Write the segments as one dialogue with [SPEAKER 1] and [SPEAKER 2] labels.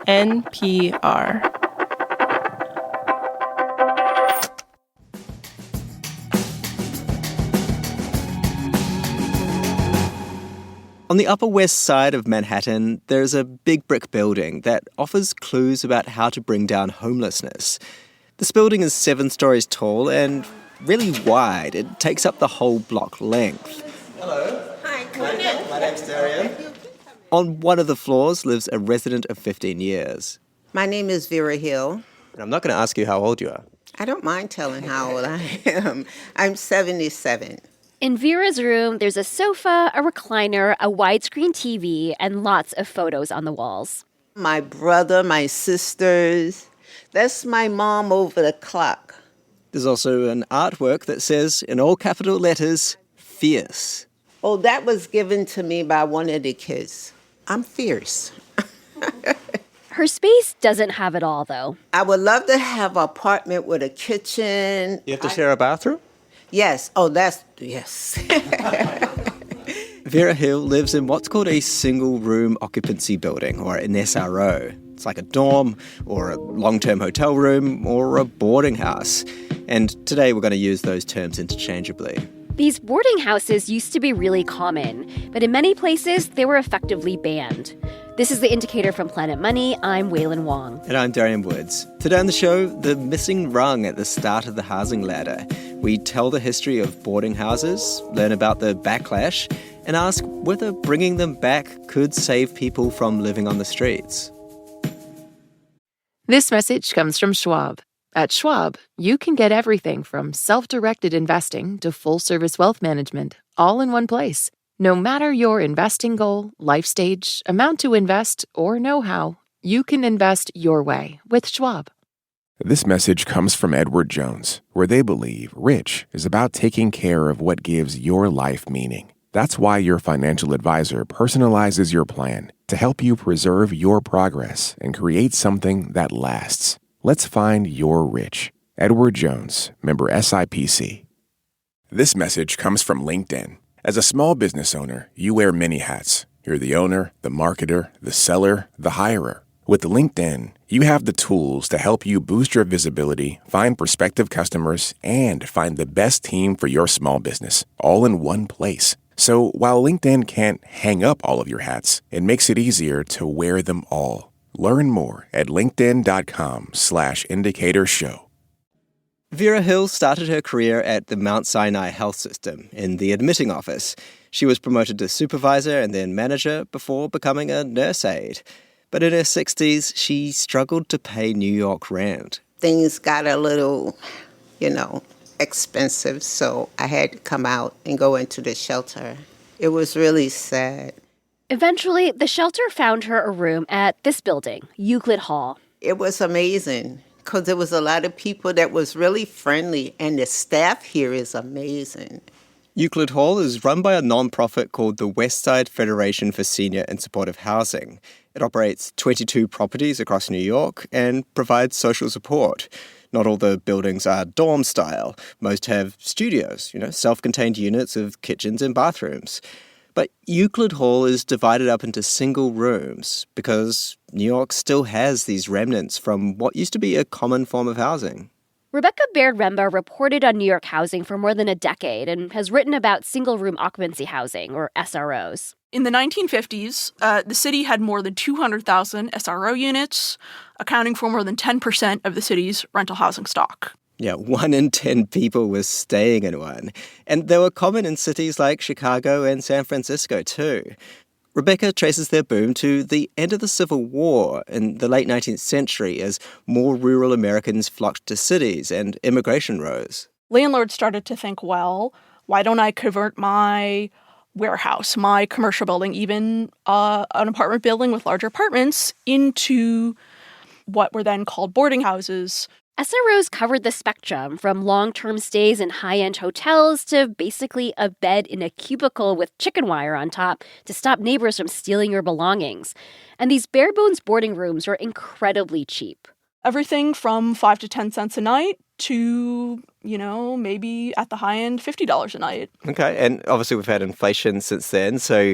[SPEAKER 1] NPR.
[SPEAKER 2] On the Upper West Side of Manhattan, there's a big brick building that offers clues about how to bring down homelessness. This building is 7 stories tall and really wide. It takes up the whole block length.
[SPEAKER 3] Hello. Hi,
[SPEAKER 2] my name's Darian. On one of the floors lives a resident of 15 years.
[SPEAKER 3] My name is Vera Hill.
[SPEAKER 2] And I'm not going to ask you how old you are.
[SPEAKER 3] I don't mind telling how old I am. I'm 77.
[SPEAKER 4] In Vera's room, there's a sofa, a recliner, a widescreen TV, and lots of photos on the walls.
[SPEAKER 3] My brother, my sisters. That's my mom over the clock.
[SPEAKER 2] There's also an artwork that says, in all capital letters, fierce.
[SPEAKER 3] Oh, that was given to me by one of the kids. I'm fierce.
[SPEAKER 4] Her space doesn't have it all, though.
[SPEAKER 3] I would love to have an apartment with a kitchen.
[SPEAKER 2] You have to share a bathroom?
[SPEAKER 3] Yes. Yes.
[SPEAKER 2] Vera Hill lives in what's called a single-room occupancy building, or an SRO. It's like a dorm, or a long-term hotel room, or a boarding house. And today we're going to use those terms interchangeably.
[SPEAKER 4] These boarding houses used to be really common, but in many places they were effectively banned. This is The Indicator from Planet Money. I'm Waylon Wong.
[SPEAKER 2] And I'm Darian Woods. Today on the show, the missing rung at the start of the housing ladder. We tell the history of boarding houses, learn about the backlash, and ask whether bringing them back could save people from living on the streets.
[SPEAKER 5] This message comes from Schwab. At Schwab, you can get everything from self-directed investing to full-service wealth management, all in one place. No matter your investing goal, life stage, amount to invest, or know-how, you can invest your way with Schwab.
[SPEAKER 6] This message comes from Edward Jones, where they believe rich is about taking care of what gives your life meaning. That's why your financial advisor personalizes your plan to help you preserve your progress and create something that lasts. Let's find your rich. Edward Jones, member SIPC. This message comes from LinkedIn. As a small business owner, you wear many hats. You're the owner, the marketer, the seller, the hirer. With LinkedIn, you have the tools to help you boost your visibility, find prospective customers, and find the best team for your small business, all in one place. So while LinkedIn can't hang up all of your hats, it makes it easier to wear them all. Learn more at linkedin.com/indicatorshow.
[SPEAKER 2] Vera Hill started her career at the Mount Sinai Health System in the admitting office. She was promoted to supervisor and then manager before becoming a nurse aide. But in her 60s, she struggled to pay New York rent.
[SPEAKER 3] Things got a little, expensive, so I had to come out and go into the shelter. It was really sad.
[SPEAKER 4] Eventually, the shelter found her a room at this building, Euclid Hall.
[SPEAKER 3] It was amazing because there was a lot of people that was really friendly, and the staff here is amazing.
[SPEAKER 2] Euclid Hall is run by a nonprofit called the West Side Federation for Senior and Supportive Housing. It operates 22 properties across New York and provides social support. Not all the buildings are dorm style. Most have studios, self-contained units of kitchens and bathrooms. But Euclid Hall is divided up into single rooms because New York still has these remnants from what used to be a common form of housing.
[SPEAKER 4] Rebecca Baird-Remba reported on New York housing for more than a decade and has written about single-room occupancy housing, or SROs.
[SPEAKER 7] In the 1950s, the city had more than 200,000 SRO units, accounting for more than 10% of the city's rental housing stock.
[SPEAKER 2] Yeah, 1 in 10 people was staying in one. And they were common in cities like Chicago and San Francisco, too. Rebecca traces their boom to the end of the Civil War in the late 19th century as more rural Americans flocked to cities and immigration rose.
[SPEAKER 7] Landlords started to think, well, why don't I convert my warehouse, my commercial building, even an apartment building with larger apartments into what were then called boarding houses.
[SPEAKER 4] SROs covered the spectrum from long-term stays in high-end hotels to basically a bed in a cubicle with chicken wire on top to stop neighbors from stealing your belongings. And these bare-bones boarding rooms were incredibly cheap.
[SPEAKER 7] Everything from 5 to 10 cents a night to, maybe at the high end, $50 a night.
[SPEAKER 2] Okay, and obviously we've had inflation since then, so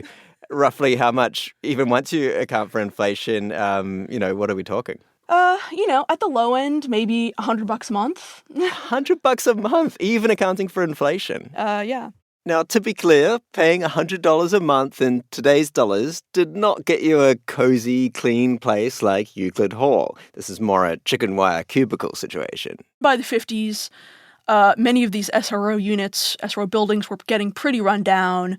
[SPEAKER 2] roughly how much, even once you account for inflation, what are we talking?
[SPEAKER 7] At the low end, maybe $100 a month.
[SPEAKER 2] $100 a month, even accounting for inflation.
[SPEAKER 7] Yeah.
[SPEAKER 2] Now, to be clear, paying $100 a month in today's dollars did not get you a cozy, clean place like Euclid Hall. This is more a chicken wire cubicle situation.
[SPEAKER 7] By the 50s, many of these SRO units, SRO buildings, were getting pretty run down.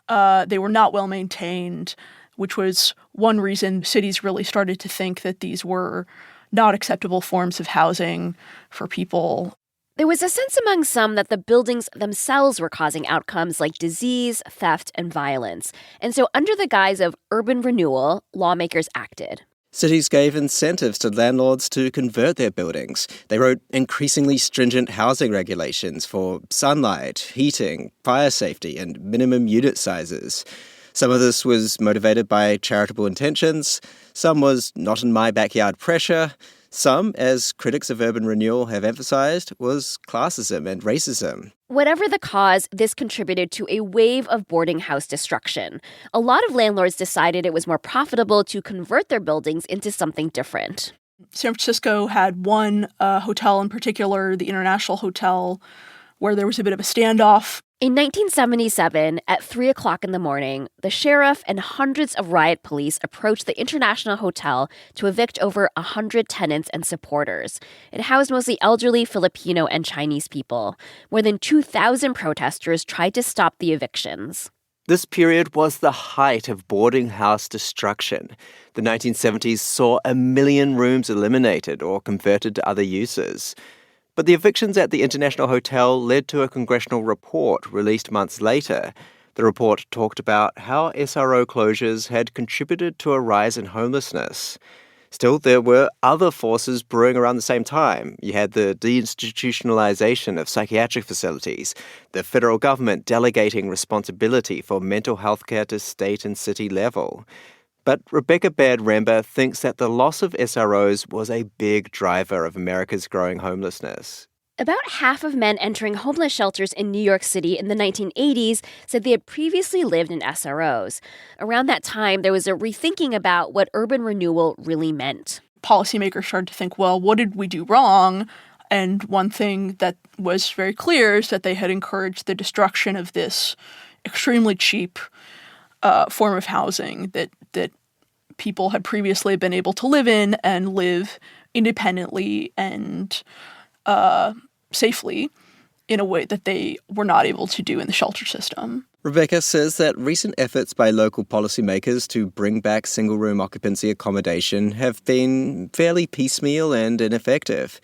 [SPEAKER 7] They were not well maintained, which was one reason cities really started to think that these were not acceptable forms of housing for people.
[SPEAKER 4] There was a sense among some that the buildings themselves were causing outcomes like disease, theft, and violence. And so under the guise of urban renewal, lawmakers acted.
[SPEAKER 2] Cities gave incentives to landlords to convert their buildings. They wrote increasingly stringent housing regulations for sunlight, heating, fire safety, and minimum unit sizes. Some of this was motivated by charitable intentions. Some was not in my backyard pressure. Some, as critics of urban renewal have emphasized, was classism and racism.
[SPEAKER 4] Whatever the cause, this contributed to a wave of boarding house destruction. A lot of landlords decided it was more profitable to convert their buildings into something different.
[SPEAKER 7] San Francisco had one hotel in particular, the International Hotel, where there was a bit of a standoff.
[SPEAKER 4] In 1977, at 3 o'clock in the morning, the sheriff and hundreds of riot police approached the International Hotel to evict over 100 tenants and supporters. It housed mostly elderly Filipino and Chinese people. More than 2,000 protesters tried to stop the evictions.
[SPEAKER 2] This period was the height of boarding house destruction. The 1970s saw 1 million rooms eliminated or converted to other uses. But the evictions at the International Hotel led to a congressional report released months later. The report talked about how SRO closures had contributed to a rise in homelessness. Still, there were other forces brewing around the same time. You had the deinstitutionalization of psychiatric facilities, the federal government delegating responsibility for mental health care to state and city level. But Rebecca Baird-Rember thinks that the loss of SROs was a big driver of America's growing homelessness.
[SPEAKER 4] About half of men entering homeless shelters in New York City in the 1980s said they had previously lived in SROs. Around that time, there was a rethinking about what urban renewal really meant.
[SPEAKER 7] Policymakers started to think, well, what did we do wrong? And one thing that was very clear is that they had encouraged the destruction of this extremely cheap form of housing that people had previously been able to live in and live independently and safely in a way that they were not able to do in the shelter system.
[SPEAKER 2] Rebecca says that recent efforts by local policymakers to bring back single-room occupancy accommodation have been fairly piecemeal and ineffective.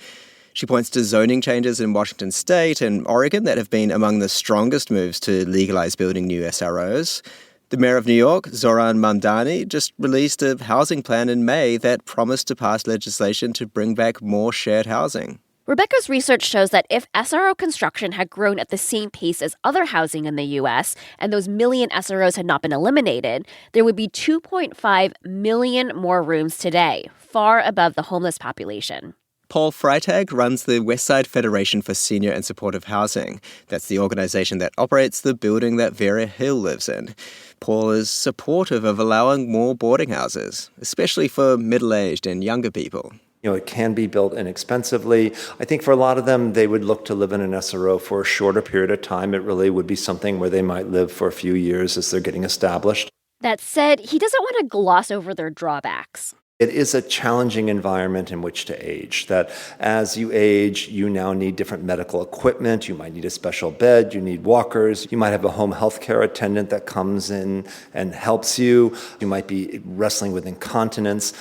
[SPEAKER 2] She points to zoning changes in Washington state and Oregon that have been among the strongest moves to legalize building new SROs. The mayor of New York, Zoran Mamdani, just released a housing plan in May that promised to pass legislation to bring back more shared housing.
[SPEAKER 4] Rebecca's research shows that if SRO construction had grown at the same pace as other housing in the U.S., and those million SROs had not been eliminated, there would be 2.5 million more rooms today, far above the homeless population.
[SPEAKER 2] Paul Freitag runs the Westside Federation for Senior and Supportive Housing. That's the organization that operates the building that Vera Hill lives in. Paul is supportive of allowing more boarding houses, especially for middle-aged and younger people.
[SPEAKER 1] It can be built inexpensively. I think for a lot of them, they would look to live in an SRO for a shorter period of time. It really would be something where they might live for a few years as they're getting established.
[SPEAKER 4] That said, he doesn't want to gloss over their drawbacks.
[SPEAKER 1] It is a challenging environment in which to age, that as you age, you now need different medical equipment. You might need a special bed. You need walkers. You might have a home health care attendant that comes in and helps you. You might be wrestling with incontinence.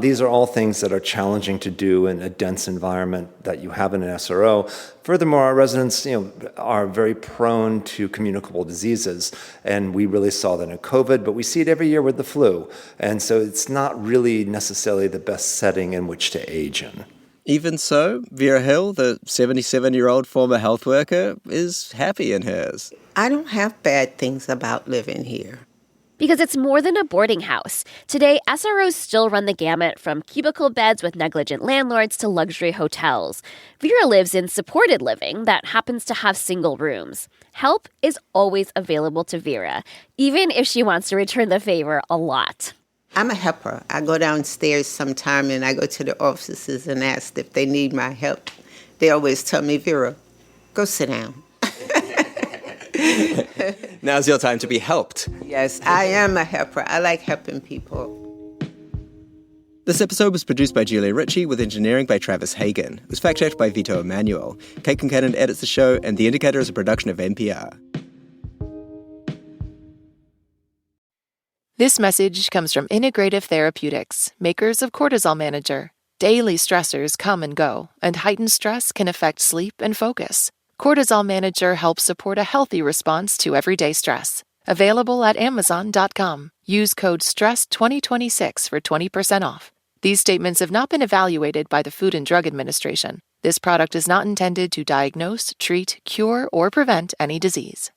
[SPEAKER 1] These are all things that are challenging to do in a dense environment that you have in an SRO. Furthermore, our residents, are very prone to communicable diseases, and we really saw that in COVID, but we see it every year with the flu. And so it's not really necessarily the best setting in which to age in.
[SPEAKER 2] Even so, Vera Hill, the 77-year-old former health worker, is happy in hers.
[SPEAKER 3] I don't have bad things about living here.
[SPEAKER 4] Because it's more than a boarding house. Today, SROs still run the gamut from cubicle beds with negligent landlords to luxury hotels. Vera lives in supported living that happens to have single rooms. Help is always available to Vera, even if she wants to return the favor a lot.
[SPEAKER 3] I'm a helper. I go downstairs sometime and I go to the offices and ask if they need my help. They always tell me, Vera, go sit down.
[SPEAKER 2] Now's your time to be helped.
[SPEAKER 3] Yes, I am a helper. I like helping people.
[SPEAKER 2] This episode was produced by Julia Ritchie with engineering by Travis Hagen. It was fact-checked by Vito Emanuel. Kate Concannon edits the show, and The Indicator is a production of NPR.
[SPEAKER 5] This message comes from Integrative Therapeutics, makers of Cortisol Manager. Daily stressors come and go, and heightened stress can affect sleep and focus. Cortisol Manager helps support a healthy response to everyday stress. Available at Amazon.com. Use code STRESS2026 for 20% off. These statements have not been evaluated by the Food and Drug Administration. This product is not intended to diagnose, treat, cure, or prevent any disease.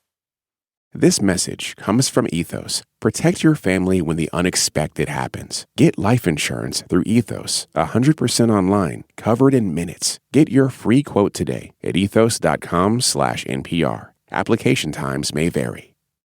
[SPEAKER 6] This message comes from Ethos. Protect your family when the unexpected happens. Get life insurance through Ethos, 100% online, covered in minutes. Get your free quote today at ethos.com/NPR. Application times may vary.